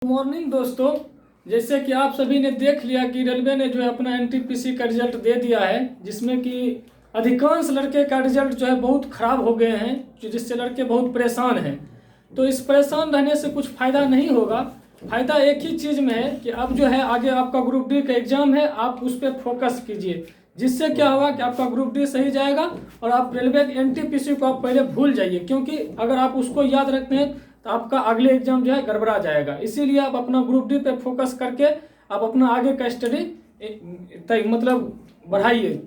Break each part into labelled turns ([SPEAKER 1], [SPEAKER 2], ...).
[SPEAKER 1] Good morning दोस्तों। जैसे कि आप सभी ने देख लिया कि रेलवे ने जो है अपना एनटीपीसी का रिजल्ट दे दिया है, जिसमें कि अधिकांश लड़के का रिजल्ट जो है बहुत ख़राब हो गए हैं, जिससे लड़के बहुत परेशान हैं। तो इस परेशान रहने से कुछ फ़ायदा नहीं होगा। फ़ायदा एक ही चीज़ में है कि अब जो है आगे आपका ग्रुप डी का एग्ज़ाम है, आप उस पर फोकस कीजिए, जिससे क्या होगा कि आपका ग्रुप डी सही जाएगा और आप रेलवे के एनटीपीसी को आप पहले भूल जाइए, क्योंकि अगर आप उसको याद रखते हैं तो आपका अगले एग्जाम जो है गड़बड़ा जाएगा। इसीलिए आप अपना ग्रुप डी पे फोकस करके आप अपना आगे का स्टडी मतलब बढ़ाइए,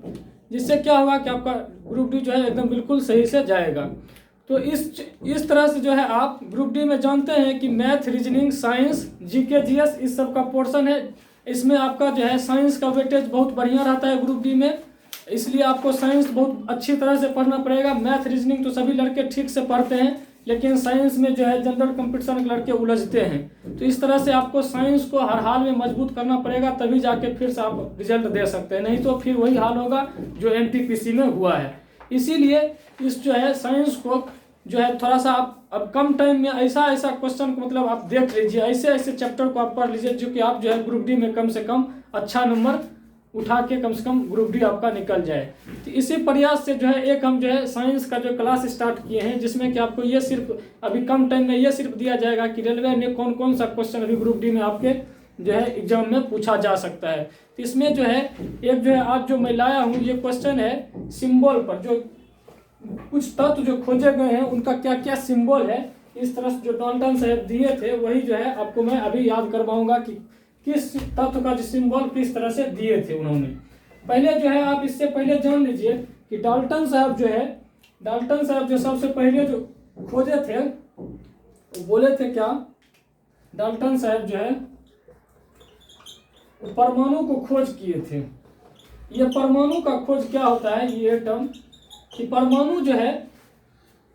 [SPEAKER 1] जिससे क्या होगा कि आपका ग्रुप डी जो है एकदम बिल्कुल सही से जाएगा। तो इस तरह से जो है आप ग्रुप डी में जानते हैं कि math, reasoning, science, GK, GS इस सब का पोर्शन है। इसमें आपका जो है साइंस का वेटेज बहुत बढ़िया रहता है ग्रुप डी में, इसलिए आपको साइंस बहुत अच्छी तरह से पढ़ना पड़ेगा। मैथ, रीजनिंग तो सभी लड़के ठीक से पढ़ते हैं, लेकिन साइंस में जो है जनरल कंपटीशन के लड़के उलझते हैं। तो इस तरह से आपको साइंस को हर हाल में मजबूत करना पड़ेगा, तभी जाके फिर से आप रिजल्ट दे सकते हैं, नहीं तो फिर वही हाल होगा जो एनटीपीसी में हुआ है। इसीलिए इस जो है साइंस को जो है थोड़ा सा आप अब कम टाइम में ऐसा क्वेश्चन को मतलब आप देख लीजिए, ऐसे चैप्टर को आप पढ़ लीजिए जो कि आप जो है ग्रुप डी में कम से कम अच्छा नंबर उठा के कम से कम ग्रुप डी आपका निकल जाए। तो इसी प्रयास से जो है एक हम जो है साइंस का जो क्लास स्टार्ट किए हैं, जिसमें कि आपको ये सिर्फ अभी कम टाइम में ये सिर्फ दिया जाएगा कि रेलवे ने कौन कौन सा क्वेश्चन अभी ग्रुप डी में आपके जो है एग्जाम में पूछा जा सकता है। तो इसमें जो है एक जो है आज जो मैं लाया हूँ ये क्वेश्चन है सिंबल पर, जो कुछ तत्व जो खोजे गए हैं उनका क्या क्या सिंबल है, इस तरह से जो डाल्टन साहब दिए थे वही जो है आपको मैं अभी याद करवाऊंगा कि किस तत्व का जो सिंबल किस तरह से दिए थे उन्होंने। पहले जो है आप इससे पहले जान लीजिए कि डाल्टन साहब जो सबसे पहले जो खोजे थे वो बोले थे क्या, डाल्टन साहब जो है परमाणु को खोज किए थे। ये परमाणु का खोज क्या होता है, ये टर्म कि परमाणु जो है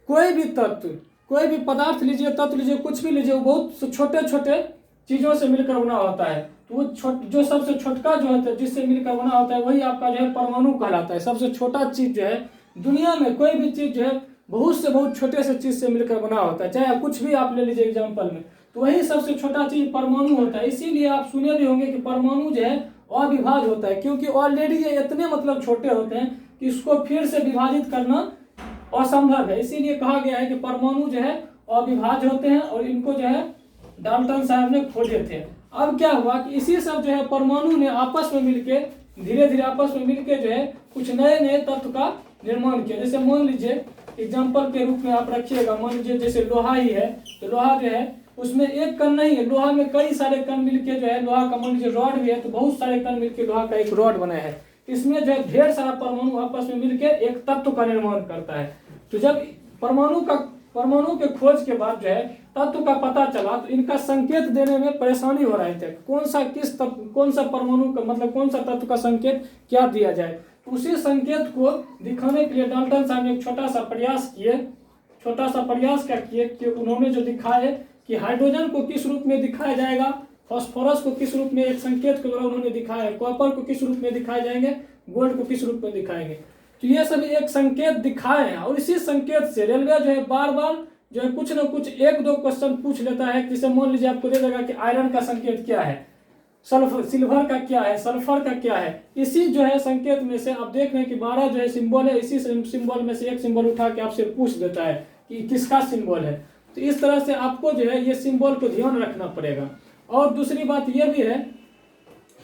[SPEAKER 1] कोई भी तत्व, कोई भी पदार्थ लीजिए, तत्व लीजिए, कुछ भी लीजिए, वो बहुत छोटे छोटे चीज़ों से मिलकर बना होता है। तो वो जो सबसे छोटका जो है जिससे मिलकर बना होता है वही आपका जो है परमाणु कहलाता है। सबसे छोटा चीज़ जो है दुनिया में, कोई भी चीज़ जो है बहुत से बहुत छोटे से चीज़ से मिलकर बना होता है, चाहे कुछ भी आप ले लीजिए एग्जाम्पल में, तो वही सबसे छोटा चीज़ परमाणु होता है। इसीलिए आप सुने भी होंगे कि परमाणु जो है अविभाज्य होता है, क्योंकि ऑलरेडी ये इतने मतलब छोटे होते हैं कि इसको फिर से विभाजित करना असंभव है। इसीलिए कहा गया है कि परमाणु जो है अविभाज्य होते हैं, और इनको जो है डाल्टन साहब ने खोजे थे। अब क्या हुआ कि इसी सब जो है परमाणु ने आपस में मिलके धीरे धीरे आपस में मिलके जो है कुछ नए नए तत्व का निर्माण किया। जैसे मान लीजिए एग्जाम्पल के रूप में आप रखिएगा, मान लीजिए जैसे लोहा ही है, तो लोहा जो है उसमें एक कण नहीं है, लोहा में कई सारे कण मिलके जो है लोहा का, मान लीजिए रॉड भी है तो बहुत सारे कण मिलके लोहा का एक रॉड बना है। इसमें जो है ढेर सारा परमाणु आपस में मिलके एक तत्व का निर्माण करता है। तो जब परमाणु के खोज के बाद जो है तत्व का पता चला, तो इनका संकेत देने में परेशानी हो रही थी, कौन सा परमाणु का मतलब कौन सा तत्व का संकेत क्या दिया जाए। तो उसी संकेत को दिखाने के लिए डाल्टन साहब ने एक छोटा सा प्रयास क्या किए कि उन्होंने जो दिखाए कि हाइड्रोजन को किस रूप में दिखाया जाएगा, फास्फोरस को किस रूप में एक संकेत के द्वारा उन्होंने दिखाया है, कॉपर को किस रूप में दिखाए जाएंगे, गोल्ड को किस रूप में दिखाएंगे। तो ये सभी एक संकेत दिखाए हैं, और इसी संकेत से रेलवे जो है बार बार जो है कुछ न कुछ एक दो क्वेश्चन पूछ लेता है। जैसे मान लीजिए आपको दे देगा कि आयरन का संकेत क्या है, सिल्वर का क्या है, सल्फर का क्या है। इसी जो है संकेत में से आप देख रहे हैं कि 12 जो है सिंबल है, इसी सिंबल में से एक सिंबल उठा के आपसे पूछ देता है कि किसका सिंबल है। तो इस तरह से आपको जो है ये सिंबल को ध्यान रखना पड़ेगा। और दूसरी बात यह भी है,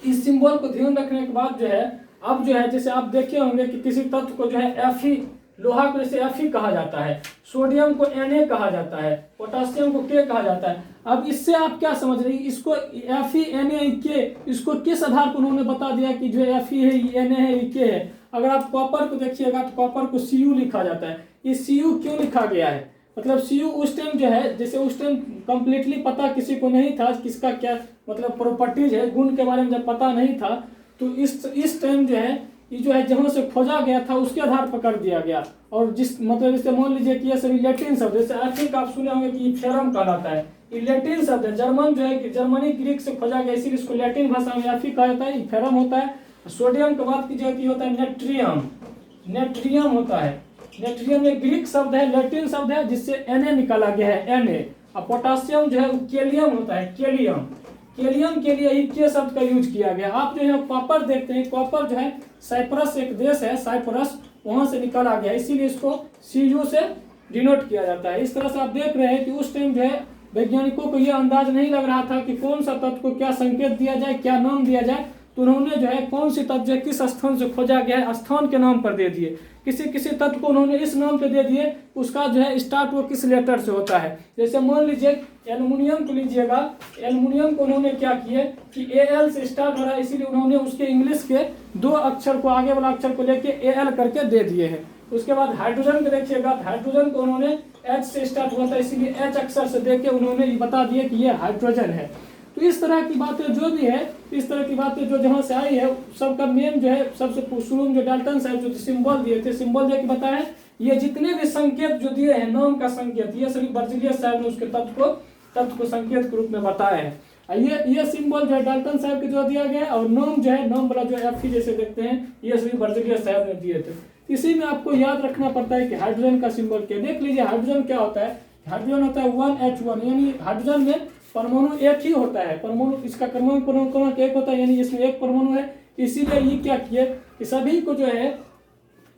[SPEAKER 1] इस सिंबल को ध्यान रखने के बाद जो है अब जो है जैसे आप देखे होंगे कि किसी तत्व को जो है Fe, लोहा को जैसे Fe कहा जाता है, सोडियम को Na कहा जाता है, पोटासियम को K कहा जाता है। अब इससे आप क्या समझ रहे हैं, इसको Fe, Na, K इसको किस आधार पर उन्होंने बता दिया कि जो Fe है, Na है, K है। अगर आप कॉपर को देखिएगा तो कॉपर को Cu लिखा जाता है। ये Cu क्यों लिखा गया है, मतलब Cu उस टाइम जो है, जैसे उस टाइम कम्प्लीटली पता किसी को नहीं था किसका क्या मतलब प्रॉपर्टीज है, गुण के बारे में जब पता नहीं था, तो इस टाइम जो है ये जो है जहाँ से खोजा गया था उसके आधार पर कर दिया गया। और जिस मतलब जैसे मान लीजिए कि ये सभी लैटिन शब्द, जैसे एफिक आप सुने होंगे कि फेरम कहलाता है, ये लैटिन शब्द है, जर्मन जो है कि जर्मनी ग्रीक से खोजा गया, इसीलिए इसको लैटिन भाषा में एफिक कहा जाता है, ये फेरम होता है। सोडियम की बात कीजिए कि होता है नेट्रियम होता है। नेट्रियम एक ग्रीक शब्द है, लैटिन शब्द है, जिससे Na निकाला गया है, Na। अब पोटासियम जो है वो केलियम होता है, केलियम। केलियम के लिए ही के शब्द का यूज किया गया। आप जो है कॉपर देखते हैं, कॉपर जो है साइप्रस एक देश है, साइप्रस, वहां से निकाला गया, इसीलिए इसको Cu से डिनोट किया जाता है। इस तरह से आप देख रहे हैं कि उस टाइम जो है वैज्ञानिकों को यह अंदाज नहीं लग रहा था कि कौन सा तत्व को क्या संकेत दिया जाए, क्या नाम दिया जाए, तो उन्होंने जो है कौन सी तत्व किस स्थान से खोजा गया है, स्थान के नाम पर दे दिए। किसी किसी तत्व को उन्होंने इस नाम पे दे दिए, उसका जो है स्टार्ट वो किस लेटर से होता है। जैसे मान लीजिए एल्युमिनियम को लीजिएगा, एल्युमिनियम को उन्होंने क्या किए कि Al से स्टार्ट हो रहा है, इसीलिए उन्होंने उसके इंग्लिश के 2 अक्षर को, आगे वाला अक्षर को लेके Al करके दे दिए हैं। उसके बाद हाइड्रोजन को देखिएगा, हाइड्रोजन को उन्होंने H से स्टार्ट हुआ था, इसीलिए H अक्षर से देके उन्होंने ये बता दिए कि ये हाइड्रोजन है। तो इस तरह की बातें जो भी है, इस तरह की बातें जो जहाँ से आई है, सबका मेन जो है सबसे शुरू में जो डाल्टन साहब जो सिंबल दिए थे, सिंबल दे के बताया, ये जितने भी संकेत जो दिए हैं, नाम का संकेत, ये सभी बर्जीलियस साहब ने उसके तत्व को संकेत के रूप में बताया है। ये सिंबल जो है डाल्टन साहब के जो दिया गया, और नाम जो है, नाम वाला जो Fe जैसे देखते हैं, ये सभी बर्जीलियस साहब ने दिए थे। इसी में आपको याद रखना पड़ता है कि हाइड्रोजन का सिंबल क्या। देख लीजिए हाइड्रोजन क्या होता है, हाइड्रोजन होता है 1H1, यानी हाइड्रोजन में परमाणु एक ही होता है, परमाणु इसका क्रमांक एक होता है, यानी इसमें एक परमाणु है। इसीलिए ये क्या किए कि सभी को जो है,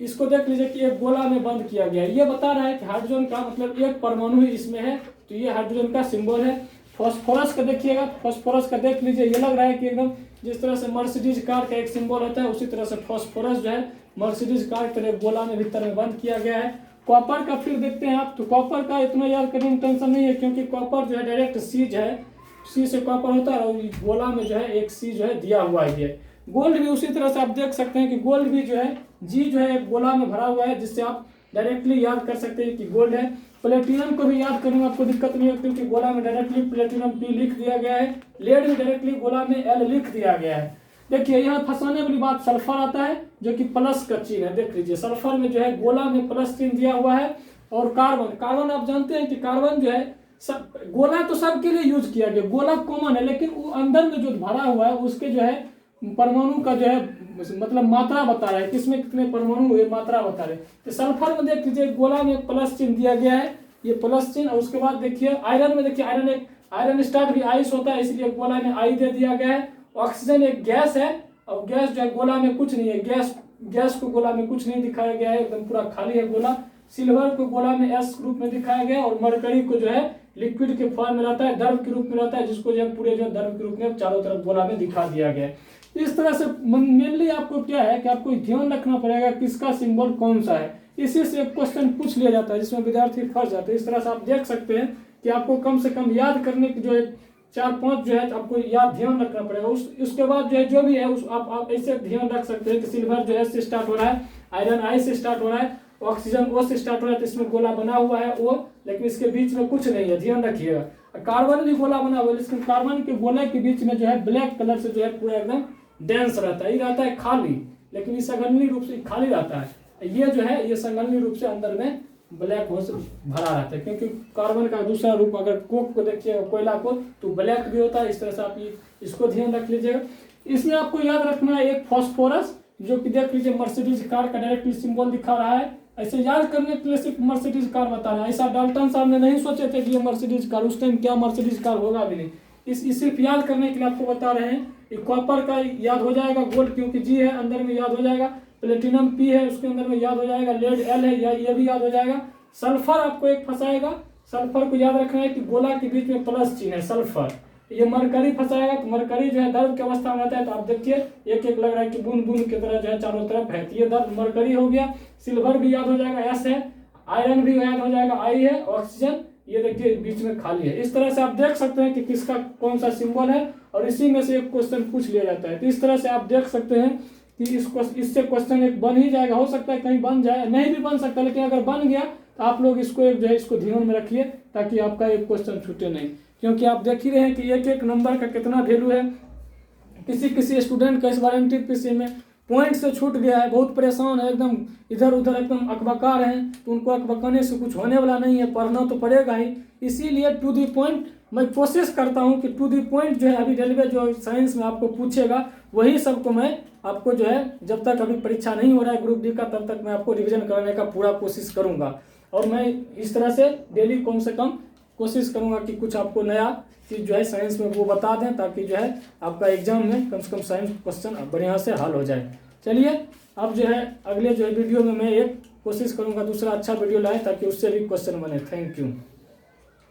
[SPEAKER 1] इसको देख लीजिए कि एक गोला में बंद किया गया है। ये बता रहा है कि हाइड्रोजन का मतलब एक परमाणु ही इसमें है, तो ये हाइड्रोजन का सिंबल है। फॉस्फोरस का देखिएगा, फॉस्फोरस का देख लीजिए, ये लग रहा है कि एकदम जिस तरह से मर्सिडीज कार का एक सिंबल होता है, उसी तरह से फॉस्फोरस जो है मर्सिडीज कार के गोला में भीतर में बंद किया गया है। कॉपर का फिर देखते हैं आप, तो कॉपर का इतना याद करने में टेंशन नहीं है, क्योंकि कॉपर जो है डायरेक्ट सी जो है, सी से कॉपर होता है, और गोला में जो है एक सी जो है दिया हुआ है। गोल्ड भी उसी तरह से आप देख सकते हैं कि गोल्ड भी जो है जी जो है एक गोला में भरा हुआ है, जिससे आप डायरेक्टली याद कर सकते हैं कि गोल्ड है। प्लेटिनम को भी याद करने में आपको दिक्कत नहीं है, क्योंकि गोला में डायरेक्टली प्लेटिनम P लिख दिया गया है। लेड में डायरेक्टली गोला में L लिख दिया गया है। देखिए यहाँ फंसाने वाली बात, सल्फर आता है जो कि प्लस का चिन्ह है। देख लीजिए सल्फर में जो है गोला में प्लस चिन्ह दिया हुआ है। और कार्बन आप जानते हैं कि कार्बन जो है गोला तो सबके लिए यूज किया गया, गोला कॉमन है, लेकिन वो अंदर में जो भरा हुआ है उसके जो है परमाणु का जो है मतलब मात्रा बता रहा है, किसमें कितने परमाणु हुए मात्रा बता रहे। तो सल्फर में देख लीजिए गोला में प्लस चिन्ह दिया गया है, ये प्लस चिन्ह। और उसके बाद देखिए आयरन में, देखिए आयरन स्टार्ट भी आइस होता है, इसलिए गोला में आई दे दिया गया है। ऑक्सीजन एक गैस है, और गैस जो है गोला में कुछ नहीं है, गैस को गोला में कुछ नहीं दिखाया गया है, एकदम पूरा खाली है गोला। सिल्वर को गोला में S रूप में दिखाया गया, और मरकरी को जो है लिक्विड के फॉर्म में रहता है, द्रव के रूप में रहता है, जिसको जो है पूरे जो द्रव के रूप में चारों तरफ गोला में दिखा दिया गया है। इस तरह से मेनली आपको क्या है कि आपको ध्यान रखना पड़ेगा किसका सिंबल कौन सा है। इसी से एक क्वेश्चन पूछ लिया जाता है जिसमें विद्यार्थी फंस जाते हैं। इस तरह से आप देख सकते हैं कि आपको कम से कम याद करने की जो 4-5 जो है आपको याद ध्यान रखना पड़ेगा। उसके बाद जो है जो भी है आप ऐसे ध्यान रख सकते हैं कि सिल्वर जो S से स्टार्ट हो रहा है, आयरन I से स्टार्ट हो रहा है, ऑक्सीजन O से स्टार्ट हो रहा है, तो इसमें गोला बना हुआ है O, लेकिन इसके बीच में कुछ नहीं है, ध्यान रखिएगा। कार्बन भी गोला बना हुआ है, लेकिन कार्बन के गोले के बीच में जो है ब्लैक कलर से जो है पूरा एकदम डेंस रहता है, ये रहता है खाली, लेकिन ये संगलनी रूप से खाली रहता है। ये जो है ये संगलनी रूप से अंदर में ब्लैक होल से भरा रहता है, क्योंकि कार्बन का दूसरा रूप अगर कोक को देखिए, कोयला को, तो ब्लैक भी होता है। इस तरह से आप इसको ध्यान रख लीजिएगा। इसमें आपको याद रखना है एक फॉस्फोरस, जो कि देख लीजिए मर्सिडीज कार का डायरेक्टली सिंबल दिखा रहा है। ऐसे याद करने के लिए सिर्फ मर्सिडीज कार बता रहा है, ऐसा डाल्टन साहब ने नहीं सोचे थे कि ये मर्सिडीज कार, उस टाइम क्या मर्सिडीज कार होगा भी नहीं। इस सिर्फ याद करने के लिए आपको बता रहे हैं। कॉपर का याद हो जाएगा, गोल्ड क्योंकि G है अंदर में याद हो जाएगा, प्लेटिनम P है उसके अंदर में याद हो जाएगा, लेड L है या ये भी याद हो जाएगा। सल्फर आपको एक फंसाएगा, सल्फर को याद रखना है कि गोला के बीच में प्लस चिन्ह है सल्फर। ये मरकरी फंसाएगा, तो मरकरी जो है द्रव की अवस्था में रहता है, तो आप देखिए एक एक लग रहा है कि बूंद बूंद की तरह जो है चारों तरफ है, तो ये द्रव मरकरी हो गया। सिल्वर भी याद हो जाएगा S है, आयरन भी याद हो जाएगा I है, ऑक्सीजन ये देखिए बीच में खाली है। इस तरह से आप देख सकते हैं कि किसका कौन सा सिंबल है, और इसी में से एक क्वेश्चन पूछ लिया जाता है। तो इस तरह से आप देख सकते हैं कि इससे क्वेश्चन एक बन ही जाएगा। हो सकता है कहीं बन जाए, नहीं भी बन सकता, लेकिन अगर बन गया तो आप लोग इसको एक जो है इसको ध्यान में रखिए, ताकि आपका एक क्वेश्चन छूटे नहीं। क्योंकि आप देख ही रहे हैं कि एक एक नंबर का कितना वैल्यू है। किसी स्टूडेंट का इस बार NTPC में पॉइंट से छूट गया है, बहुत परेशान है, एकदम इधर उधर एकदम अकबका रहे हैं, तो उनको अकबकाने से कुछ होने वाला नहीं है, पढ़ना तो पड़ेगा ही। इसीलिए टू दी पॉइंट मैं कोशिश करता हूं कि टू दी पॉइंट जो है अभी रेलवे जो साइंस में आपको पूछेगा वही सबको मैं आपको जो है, जब तक अभी परीक्षा नहीं हो रहा है ग्रुप डी का, तब तक मैं आपको रिविजन कराने का पूरा कोशिश करूंगा। और मैं इस तरह से डेली कम से कम कोशिश करूँगा कि कुछ आपको नया चीज़ जो है साइंस में वो बता दें, ताकि जो है आपका एग्जाम में कम से कम साइंस क्वेश्चन बढ़िया से हल हो जाए। चलिए अब जो है अगले जो है वीडियो में मैं एक कोशिश करूँगा दूसरा अच्छा वीडियो लाएँ, ताकि उससे भी क्वेश्चन बने। Thank you.